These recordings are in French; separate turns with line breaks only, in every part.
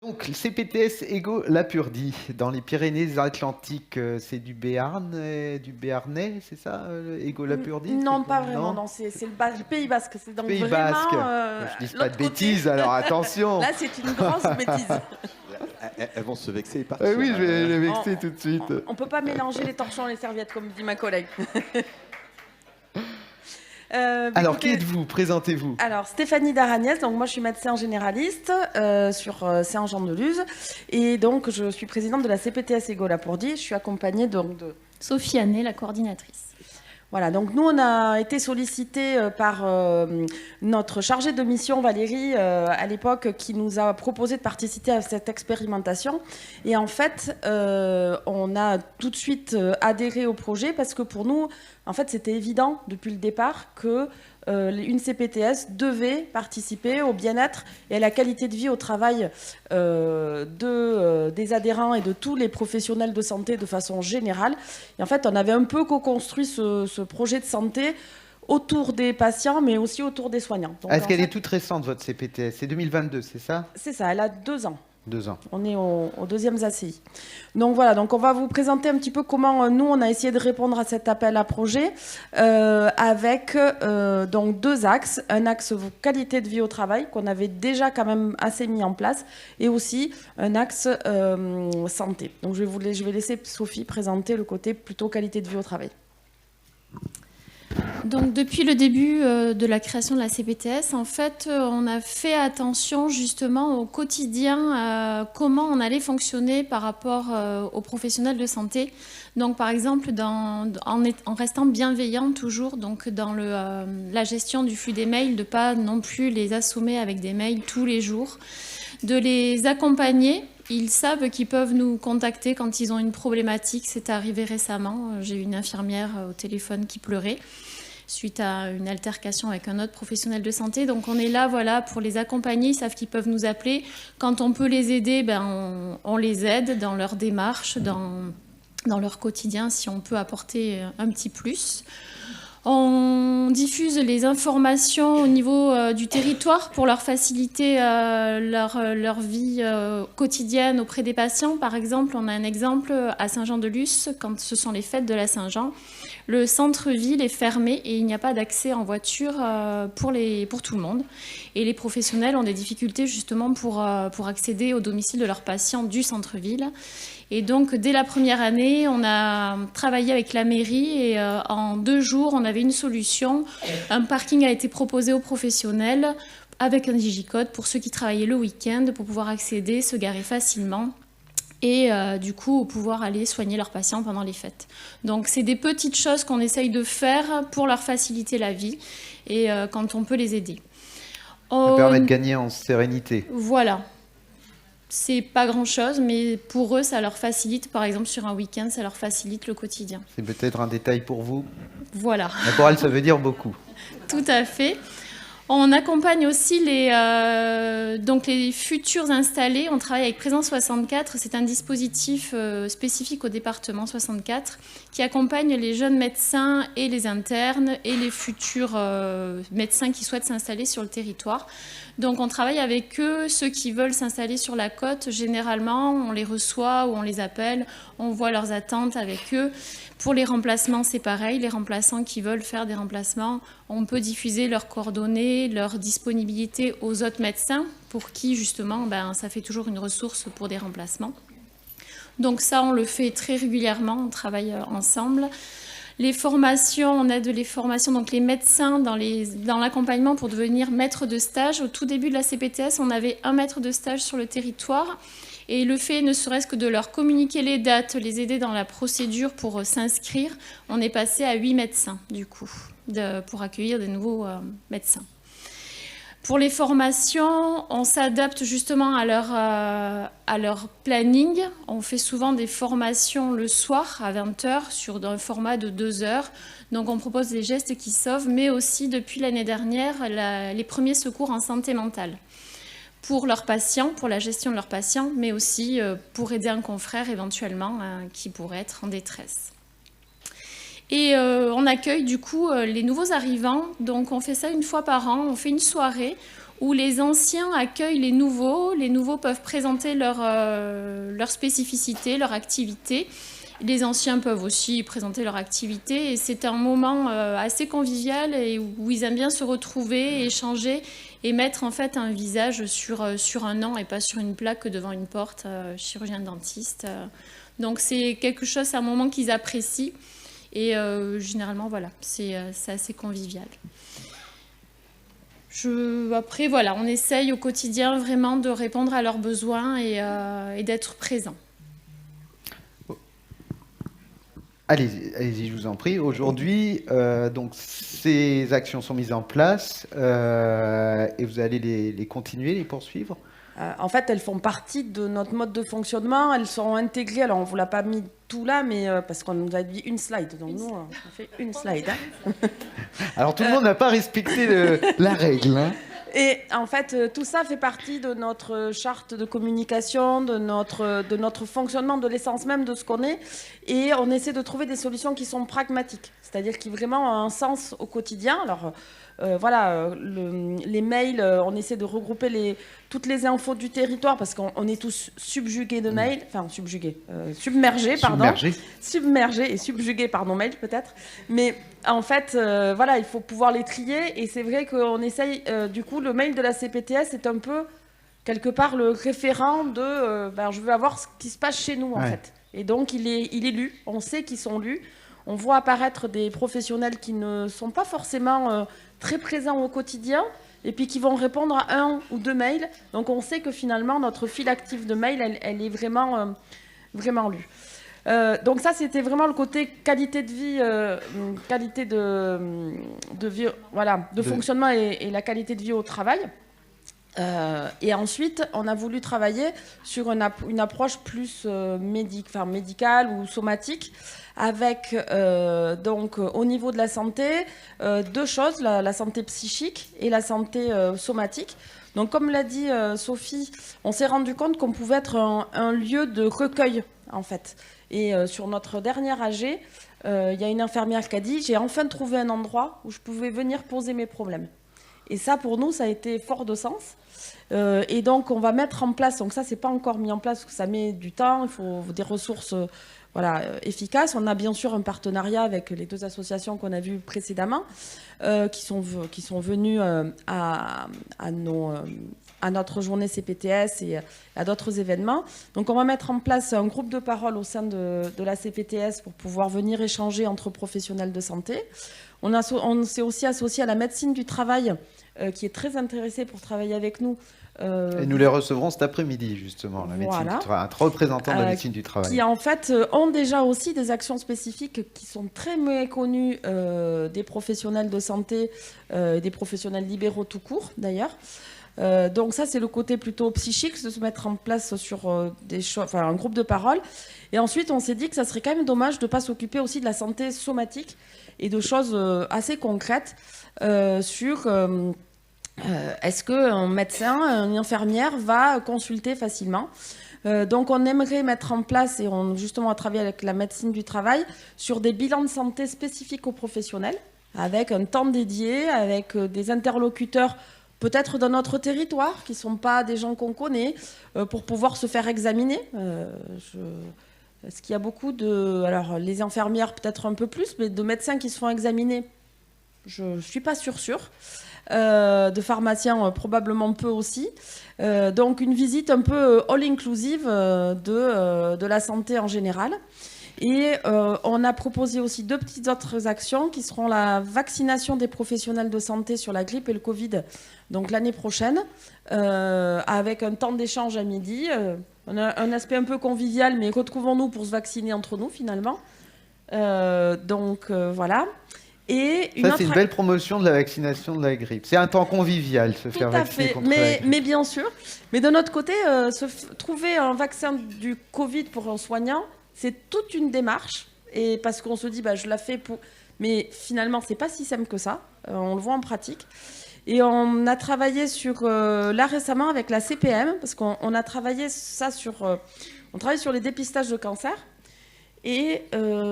Donc, le CPTS Ego Lapurdie, dans les Pyrénées-Atlantiques, c'est du Béarnais, c'est ça, Ego Lapurdie?
Non, pas vraiment,
Non,
non, c'est le Pays Basque, c'est donc
Pays Basque.
vraiment
Je dis pas de
l'autre côté.
bêtises, alors attention.
Là, c'est une grosse bêtise.
Elles vont se vexer et partir.
Oui, je vais les vexer tout de suite.
On peut pas mélanger les torchons et les serviettes, comme dit ma collègue.
Alors,
Écoutez,
qui êtes-vous? Présentez-vous.
alors, Stéphanie Daragnès, donc moi je suis médecin généraliste sur Saint-Jean-de-Luz et donc je suis présidente de la CPTS Ego Lapurdie. Je suis accompagnée donc de
Sophie Annet, la coordinatrice.
Voilà, donc nous, on a été sollicité par notre chargée de mission, Valérie, à l'époque, qui nous a proposé de participer à cette expérimentation. Et en fait, on a tout de suite adhéré au projet parce que pour nous, en fait, c'était évident depuis le départ que une CPTS devait participer au bien-être et à la qualité de vie au travail des adhérents et de tous les professionnels de santé de façon générale. Et en fait, on avait un peu co-construit ce projet de santé autour des patients, mais aussi autour des soignants.
Est-ce qu'elle est toute récente, votre CPTS? C'est 2022, c'est ça?
C'est ça, elle a 2 ans.
2 ans.
On est au deuxième ACI. Donc voilà, donc on va vous présenter un petit peu comment nous, on a essayé de répondre à cet appel à projet avec donc 2 axes. Un axe qualité de vie au travail qu'on avait déjà quand même assez mis en place et aussi un axe santé. Donc je vais laisser Sophie présenter le côté plutôt qualité de vie au travail.
Donc depuis le début de la création de la CPTS, en fait, on a fait attention justement au quotidien, comment on allait fonctionner par rapport aux professionnels de santé. Donc par exemple, en restant bienveillant toujours, donc dans la gestion du flux des mails, de ne pas non plus les assommer avec des mails tous les jours, de les accompagner. Ils savent qu'ils peuvent nous contacter quand ils ont une problématique. C'est arrivé récemment. J'ai eu une infirmière au téléphone qui pleurait suite à une altercation avec un autre professionnel de santé. Donc on est là voilà, pour les accompagner. Ils savent qu'ils peuvent nous appeler. Quand on peut les aider, on les aide dans leur démarche, dans leur quotidien, si on peut apporter un petit plus. On diffuse les informations au niveau du territoire pour leur faciliter leur vie quotidienne auprès des patients. Par exemple, on a un exemple à Saint-Jean-de-Luz, quand ce sont les fêtes de la Saint-Jean. Le centre-ville est fermé et il n'y a pas d'accès en voiture pour tout le monde. Et les professionnels ont des difficultés justement pour accéder au domicile de leurs patients du centre-ville. Et donc, dès la première année, on a travaillé avec la mairie et en 2 jours, on avait une solution. Un parking a été proposé aux professionnels avec un digicode pour ceux qui travaillaient le week-end pour pouvoir accéder, se garer facilement et du coup pouvoir aller soigner leurs patients pendant les fêtes. Donc, c'est des petites choses qu'on essaye de faire pour leur faciliter la vie et quand on peut les aider.
Ça permet de gagner en sérénité.
Voilà. C'est pas grand-chose, mais pour eux, ça leur facilite, par exemple, sur un week-end, ça leur facilite le quotidien.
C'est peut-être un détail pour vous.
Voilà.
Mais pour elle, ça veut dire beaucoup.
Tout à fait. On accompagne aussi donc les futurs installés. On travaille avec Présence 64. C'est un dispositif spécifique au département 64 qui accompagne les jeunes médecins et les internes et les futurs médecins qui souhaitent s'installer sur le territoire. Donc on travaille avec eux, ceux qui veulent s'installer sur la côte. Généralement, on les reçoit ou on les appelle, on voit leurs attentes avec eux. Pour les remplacements, c'est pareil. Les remplaçants qui veulent faire des remplacements, on peut diffuser leurs coordonnées, leur disponibilité aux autres médecins pour qui, justement, ça fait toujours une ressource pour des remplacements. Donc ça, on le fait très régulièrement, on travaille ensemble. Les formations, on aide les formations, donc les médecins dans l'accompagnement pour devenir maître de stage. Au tout début de la CPTS, on avait un maître de stage sur le territoire. Et le fait, ne serait-ce que de leur communiquer les dates, les aider dans la procédure pour s'inscrire, on est passé à 8 médecins, du coup, pour accueillir des nouveaux médecins. Pour les formations, on s'adapte justement à leur planning. On fait souvent des formations le soir à 20h sur un format de 2 heures. Donc on propose des gestes qui sauvent, mais aussi depuis l'année dernière, les premiers secours en santé mentale. Pour leurs patients, pour la gestion de leurs patients, mais aussi pour aider un confrère éventuellement qui pourrait être en détresse. Et on accueille du coup les nouveaux arrivants. Donc on fait ça une fois par an, on fait une soirée où les anciens accueillent les nouveaux. Les nouveaux peuvent présenter leur spécificité, leur activité. Les anciens peuvent aussi présenter leur activité. Et c'est un moment assez convivial et où ils aiment bien se retrouver, échanger et mettre en fait un visage sur un nom et pas sur une plaque devant une porte, chirurgien dentiste. Donc c'est quelque chose, c'est un moment qu'ils apprécient. Et généralement, voilà, c'est assez convivial. Après, voilà, on essaye au quotidien vraiment de répondre à leurs besoins et d'être présent.
Allez-y, je vous en prie. Aujourd'hui, donc ces actions sont mises en place et vous allez les continuer, les poursuivre.
En fait, elles font partie de notre mode de fonctionnement. Elles sont intégrées. Alors, on ne vous l'a pas mis tout là, mais parce qu'on nous a dit une slide. Donc, nous, on fait une slide. Hein.
Alors, tout le monde n'a pas respecté la règle. Hein.
Et en fait, tout ça fait partie de notre charte de communication, de notre fonctionnement, de l'essence même de ce qu'on est. Et on essaie de trouver des solutions qui sont pragmatiques, c'est-à-dire qui vraiment ont un sens au quotidien. Alors, les mails, on essaie de regrouper toutes les infos du territoire parce qu'on est tous submergés de mails, enfin submergés et subjugués par nos mails peut-être. Mais en fait, il faut pouvoir les trier et c'est vrai qu'on essaye, du coup, le mail de la CPTS est un peu, quelque part, le référent de je veux avoir ce qui se passe chez nous, en fait. Et donc, il est lu, on sait qu'ils sont lus. On voit apparaître des professionnels qui ne sont pas forcément très présents au quotidien et puis qui vont répondre à 1 ou 2 mails. Donc, on sait que finalement, notre file active de mails, elle est vraiment, vraiment lue. Donc ça, c'était vraiment le côté qualité de vie, qualité de vie, voilà, de fonctionnement et la qualité de vie au travail. Et ensuite, on a voulu travailler sur une approche plus médicale ou somatique, avec donc au niveau de la santé 2 choses, la santé psychique et la santé somatique. Donc comme l'a dit Sophie, on s'est rendu compte qu'on pouvait être un lieu de recueil en fait. Et sur notre dernière AG, il y a une infirmière qui a dit « J'ai enfin trouvé un endroit où je pouvais venir poser mes problèmes ». Et ça, pour nous, ça a été fort de sens. Et donc, on va mettre en place, donc ça, c'est pas encore mis en place, parce que ça met du temps, il faut des ressources efficaces. On a bien sûr un partenariat avec les 2 associations qu'on a vues précédemment, qui sont venues à notre journée CPTS et à d'autres événements. Donc, on va mettre en place un groupe de parole au sein de la CPTS pour pouvoir venir échanger entre professionnels de santé. On s'est aussi associé à la médecine du travail, qui est très intéressée pour travailler avec nous.
Et nous les recevrons cet après-midi, justement, la médecine du travail, un représentant de la médecine du travail.
Qui, en fait, ont déjà aussi des actions spécifiques qui sont très méconnues des professionnels de santé, des professionnels libéraux tout court, d'ailleurs. Donc ça, c'est le côté plutôt psychique, de se mettre en place sur un groupe de parole. Et ensuite, on s'est dit que ça serait quand même dommage de ne pas s'occuper aussi de la santé somatique et de choses assez concrètes sur est-ce qu'un médecin, une infirmière va consulter facilement. Donc on aimerait mettre en place, et on justement travailler avec la médecine du travail, sur des bilans de santé spécifiques aux professionnels, avec un temps dédié, avec des interlocuteurs peut-être dans notre territoire, qui ne sont pas des gens qu'on connaît, pour pouvoir se faire examiner. Est-ce qu'il y a beaucoup de... Alors, les infirmières, peut-être un peu plus, mais de médecins qui se font examiner, je ne suis pas sûre. De pharmaciens, probablement peu aussi. Donc, une visite un peu all-inclusive de la santé en général. Et on a proposé aussi 2 petites autres actions qui seront la vaccination des professionnels de santé sur la grippe et le Covid, donc l'année prochaine, avec un temps d'échange à midi. On a un aspect un peu convivial, mais retrouvons-nous pour se vacciner entre nous finalement. Voilà. Et
ça, c'est une belle promotion de la vaccination de la grippe. C'est un temps convivial, se faire vacciner contre la grippe.
Mais bien sûr. Mais de notre côté, trouver un vaccin du Covid pour un soignant, c'est toute une démarche. Et parce qu'on se dit, je la fais pour... Mais finalement, c'est pas si simple que ça. On le voit en pratique. Et on a travaillé là récemment avec la CPM, parce qu'on a travaillé ça on travaille sur les dépistages de cancer. Et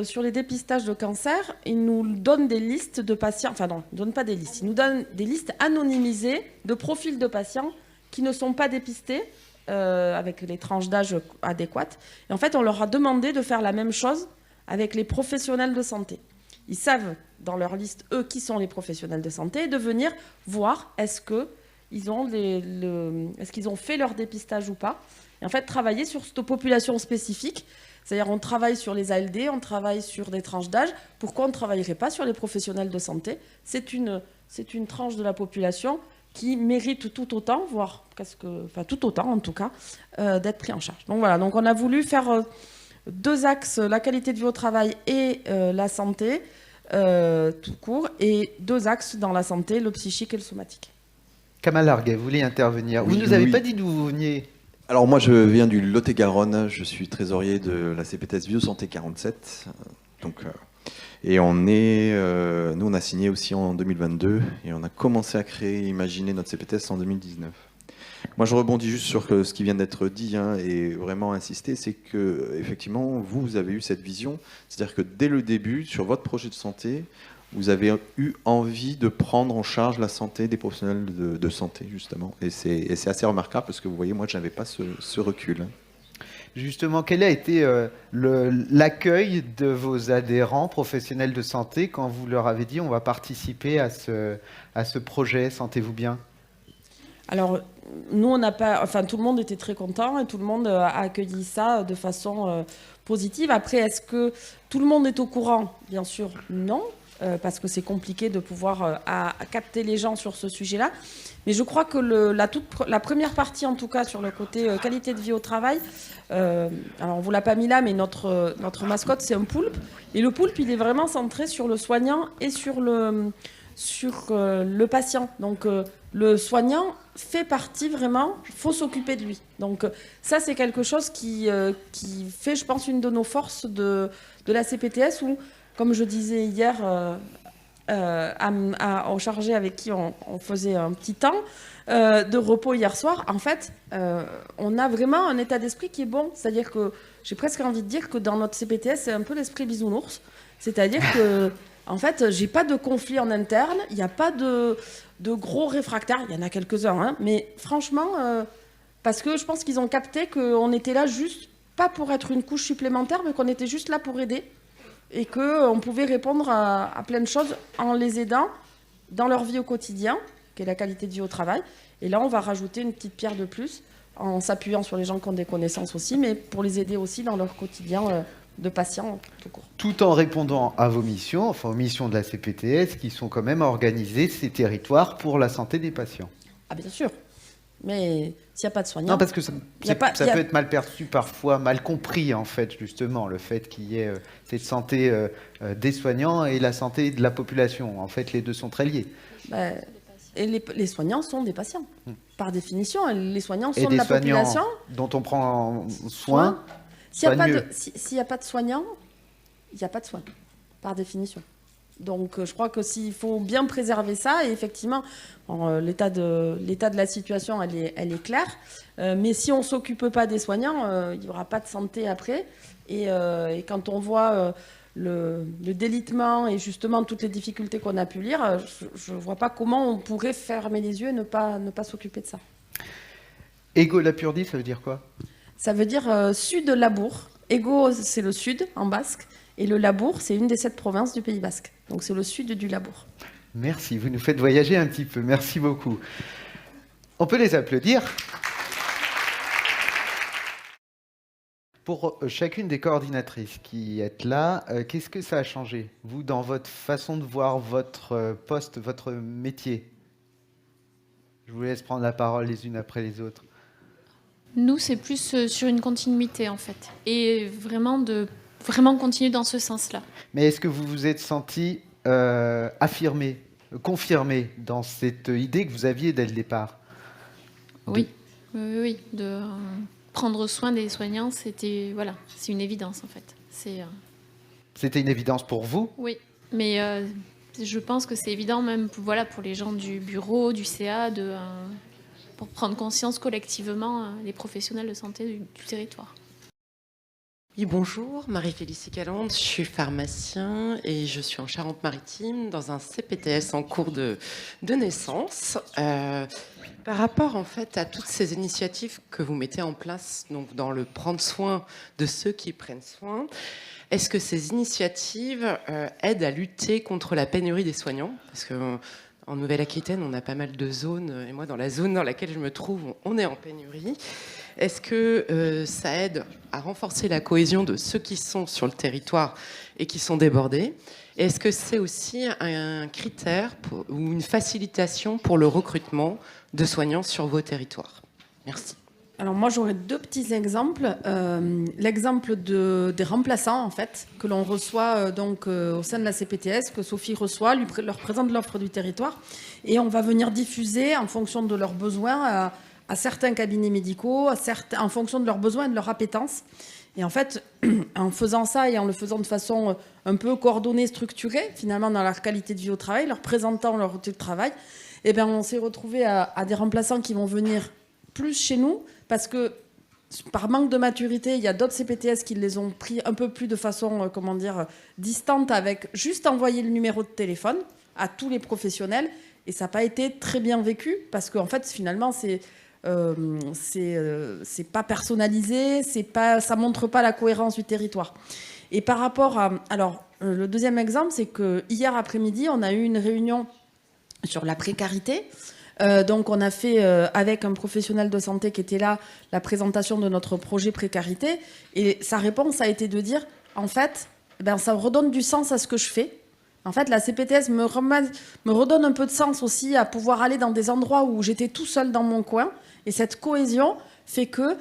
sur les dépistages de cancer, ils nous donnent des listes de patients, enfin non, ils ne donnent pas des listes, ils nous donnent des listes anonymisées de profils de patients qui ne sont pas dépistés avec les tranches d'âge adéquates. Et en fait, on leur a demandé de faire la même chose avec les professionnels de santé. Ils savent dans leur liste, eux, qui sont les professionnels de santé, et de venir voir est-ce qu'ils ont fait leur dépistage ou pas. Et en fait, travailler sur cette population spécifique. C'est-à-dire on travaille sur les ALD, on travaille sur des tranches d'âge. Pourquoi on ne travaillerait pas sur les professionnels de santé ? C'est une tranche de la population qui mérite tout autant, voire tout autant en tout cas, d'être pris en charge. Donc voilà, donc on a voulu faire 2 axes, la qualité de vie au travail et la santé, tout court, et 2 axes dans la santé, le psychique et le somatique.
Kamal Larguet, vous voulez intervenir.
Oui,
vous ne nous avez
oui.
pas dit d'où vous veniez.
Alors moi je viens du Lot-et-Garonne, je suis trésorier de la CPTS Biosanté 47. Et nous on a signé aussi en 2022 et on a commencé à imaginer notre CPTS en 2019. Moi je rebondis juste sur ce qui vient d'être dit et vraiment insister, c'est que effectivement vous avez eu cette vision, c'est-à-dire que dès le début sur votre projet de santé, vous avez eu envie de prendre en charge la santé des professionnels de santé, justement. Et c'est assez remarquable parce que vous voyez, moi, je n'avais pas ce recul.
Justement, quel a été l'accueil de vos adhérents professionnels de santé quand vous leur avez dit on va participer à ce projet, sentez-vous bien ?
Alors, nous, tout le monde était très content et tout le monde a accueilli ça de façon positive. Après, est-ce que tout le monde est au courant ? Bien sûr, non. Parce que c'est compliqué de pouvoir à capter les gens sur ce sujet-là. Mais je crois que la première partie, en tout cas, sur le côté qualité de vie au travail, alors on ne vous l'a pas mis là, mais notre mascotte, c'est un poulpe. Et le poulpe, il est vraiment centré sur le soignant et sur le patient. Donc, le soignant fait partie vraiment, il faut s'occuper de lui. Donc, ça, c'est quelque chose qui fait, je pense, une de nos forces de la CPTS où, comme je disais hier au chargé avec qui on faisait un petit temps de repos hier soir, en fait, on a vraiment un état d'esprit qui est bon. C'est-à-dire que j'ai presque envie de dire que dans notre CPTS, c'est un peu l'esprit bisounours. C'est-à-dire que, en fait, j'ai pas de conflit en interne, il n'y a pas de gros réfractaires, il y en a quelques-uns, mais franchement, parce que je pense qu'ils ont capté qu'on était là juste, pas pour être une couche supplémentaire, mais qu'on était juste là pour aider. Et qu'on pouvait répondre à plein de choses en les aidant dans leur vie au quotidien, qui est la qualité de vie au travail. Et là, on va rajouter une petite pierre de plus en s'appuyant sur les gens qui ont des connaissances aussi, mais pour les aider aussi dans leur quotidien de patients tout court.
Tout en répondant à vos missions, enfin aux missions de la CPTS, qui sont quand même à organiser ces territoires pour la santé des patients.
Ah bien sûr, mais s'il n'y a pas de soignants...
Non, parce que ça peut être mal perçu parfois, mal compris en fait, justement, le fait qu'il y ait cette santé des soignants et la santé de la population. En fait, les deux sont très liés.
Et les soignants sont des patients. Par définition, les soignants sont
et
de la population.
Dont on prend soin.
S'il n'y a pas de soignants, il n'y a pas de soins, par définition. Donc je crois que s'il faut bien préserver ça, et effectivement, l'état de la situation, elle est claire, mais si on ne s'occupe pas des soignants, il n'y aura pas de santé après. Et quand on voit le délitement et justement toutes les difficultés qu'on a pu lire, je ne vois pas comment on pourrait fermer les yeux et ne pas s'occuper de ça.
Ego Lapurdi, ça veut dire quoi ?
Ça veut dire sud Labour. Ego, c'est le sud, en basque. Et le Labour, c'est une des 7 provinces du Pays basque. Donc c'est le sud du Labour.
Merci, vous nous faites voyager un petit peu. Merci beaucoup. On peut les applaudir. Pour chacune des coordinatrices qui êtes là, qu'est-ce que ça a changé, vous, dans votre façon de voir votre poste, votre métier ? Je vous laisse prendre la parole les unes après les autres.
Nous, c'est plus sur une continuité, en fait. Et vraiment continuer dans ce sens-là.
Mais est-ce que vous vous êtes senti affirmé, confirmé dans cette idée que vous aviez dès le départ ?
Oui. De prendre soin des soignants, c'est une évidence, en fait.
C'était une évidence pour vous ?
Oui, mais je pense que c'est évident même pour les gens du bureau, du CA, pour prendre conscience collectivement les professionnels de santé du territoire.
Oui, bonjour, Marie-Félicie Calande, je suis pharmacien et je suis en Charente-Maritime dans un CPTS en cours de naissance. Par rapport en fait à toutes ces initiatives que vous mettez en place donc dans le prendre soin de ceux qui prennent soin, est-ce que ces initiatives aident à lutter contre la pénurie des soignants? Parce que en Nouvelle-Aquitaine, on a pas mal de zones, et moi dans la zone dans laquelle je me trouve, on est en pénurie. Est-ce que ça aide à renforcer la cohésion de ceux qui sont sur le territoire et qui sont débordés? Est-ce que c'est aussi un critère ou une facilitation pour le recrutement de soignants sur vos territoires? Merci.
Alors moi j'aurais deux petits exemples. L'exemple des remplaçants en fait que l'on reçoit au sein de la CPTS, que Sophie reçoit, leur présente l'offre du territoire et on va venir diffuser en fonction de leurs besoins à certains cabinets médicaux, en fonction de leurs besoins et de leur appétence. Et en fait, en faisant ça et en le faisant de façon un peu coordonnée, structurée, finalement dans leur qualité de vie au travail, leur présentant leur outil de travail, eh bien, on s'est retrouvé à des remplaçants qui vont venir plus chez nous parce que par manque de maturité, il y a d'autres CPTS qui les ont pris un peu plus de façon, distante, avec juste envoyer le numéro de téléphone à tous les professionnels. Et ça n'a pas été très bien vécu parce qu'en fait, finalement, c'est pas personnalisé, ça montre pas la cohérence du territoire. Et par rapport à... Alors, le deuxième exemple, c'est que hier après-midi, on a eu une réunion sur la précarité. Donc, on a fait, avec un professionnel de santé qui était là, la présentation de notre projet précarité. Et sa réponse a été de dire, en fait, ça redonne du sens à ce que je fais. En fait, la CPTS me redonne un peu de sens aussi à pouvoir aller dans des endroits où j'étais tout seul dans mon coin. Et cette cohésion fait que,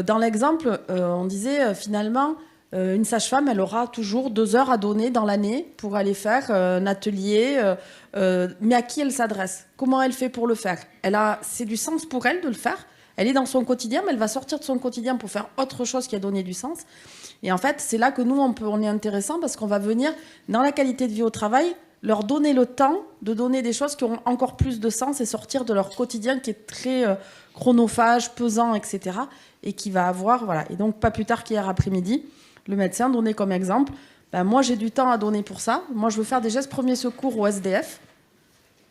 dans l'exemple, on disait finalement, une sage-femme, elle aura toujours 2 heures à donner dans l'année pour aller faire un atelier. Mais à qui elle s'adresse? Comment elle fait pour le faire? C'est du sens pour elle de le faire. Elle est dans son quotidien, mais elle va sortir de son quotidien pour faire autre chose qui a donné du sens. Et en fait, c'est là que nous, on est intéressant parce qu'on va venir, dans la qualité de vie au travail, leur donner le temps de donner des choses qui auront encore plus de sens et sortir de leur quotidien qui est très chronophage, pesant, etc. Et qui va avoir, voilà. Et donc, pas plus tard qu'hier après-midi, le médecin donnait comme exemple, moi, j'ai du temps à donner pour ça. Moi, je veux faire des gestes premiers secours au SDF.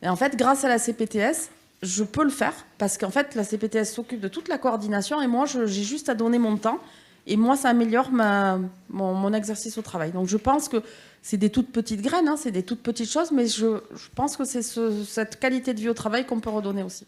Et en fait, grâce à la CPTS, je peux le faire parce qu'en fait, la CPTS s'occupe de toute la coordination et moi, j'ai juste à donner mon temps. Et moi, ça améliore mon exercice au travail. Donc, je pense que c'est des toutes petites graines, c'est des toutes petites choses, mais je pense que c'est cette qualité de vie au travail qu'on peut redonner aussi.